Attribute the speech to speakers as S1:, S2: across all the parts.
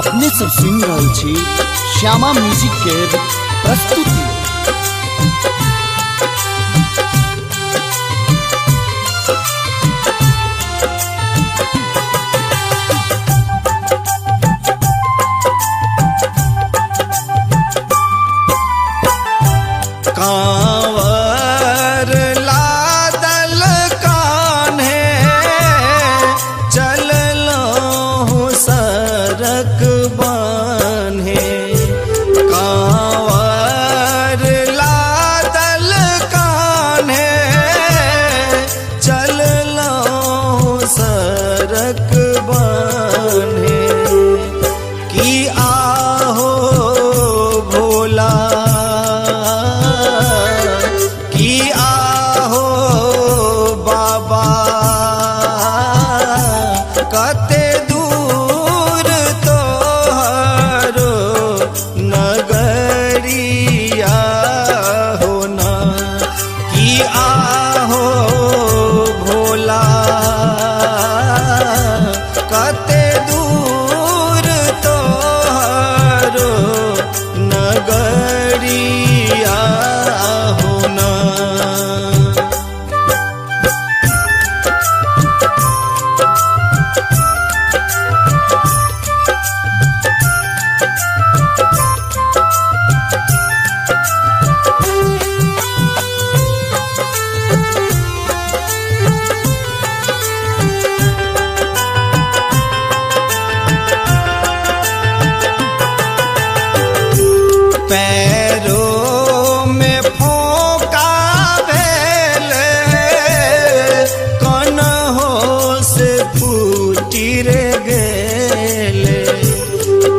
S1: अपने सब सुन रहल छी श्यामा म्यूजिक के प्रस्तुति।
S2: कांवर लादल कान्हे चललो सरक बान्हे। कांवर लादल कान्हे चललो सरक बान्हे। कि आहो भोला कते दूर तोहरो नगरिया होना। कि आहो भोला कते दूर तोहरो नगरिया होना। पैरों में फोका भेले कन्हों से फूटी रे गेले।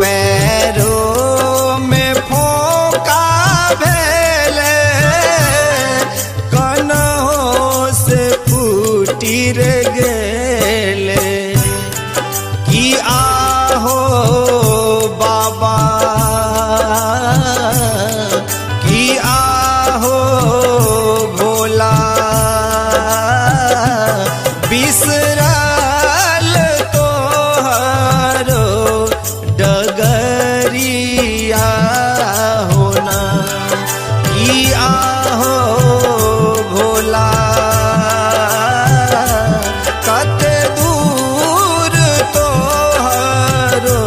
S2: पैरों में फोका भेले कन्हों से फूटी रे गेले। कि आहो बाबा कि आहो भोला बिसरल तोहरो डगरिया होना। कि आहो भोला कते दूर तोहरो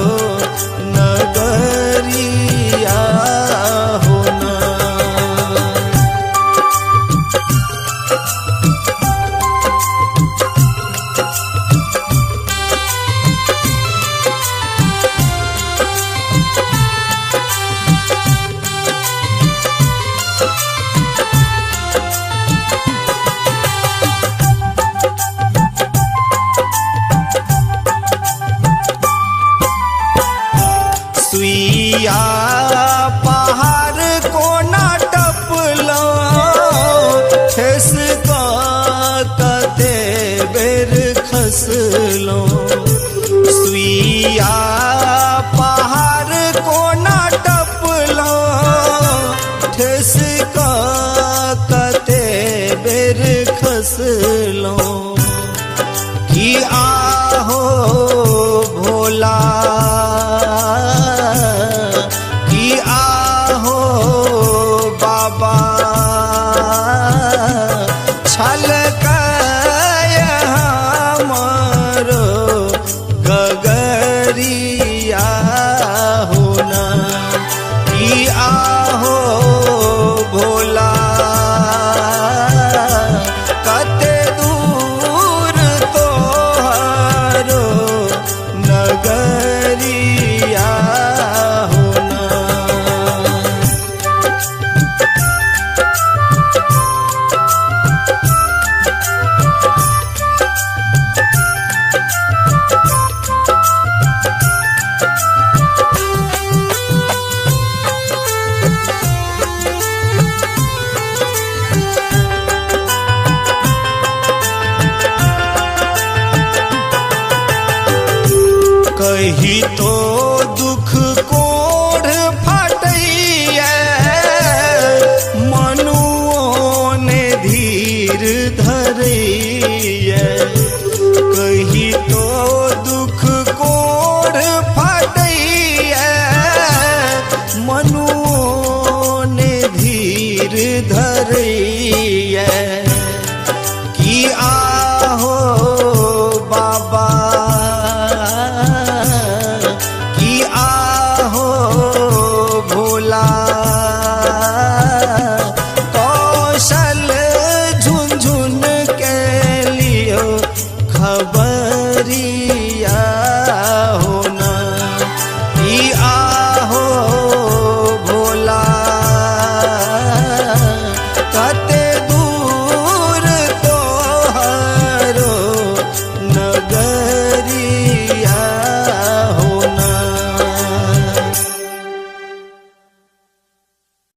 S2: नगरिया होना। सुइया पहाड़ को ना टपलो ठेस कते बेर खसलो। सुइया पहाड़ को ना टपलो ठेस कते बेर खसलो। कि आहो भोला कि आहो बाबा छलकाय हमरो गगरिया होना। कि आहो भोला कते दूर तोहरो नगरिया होना। कही तो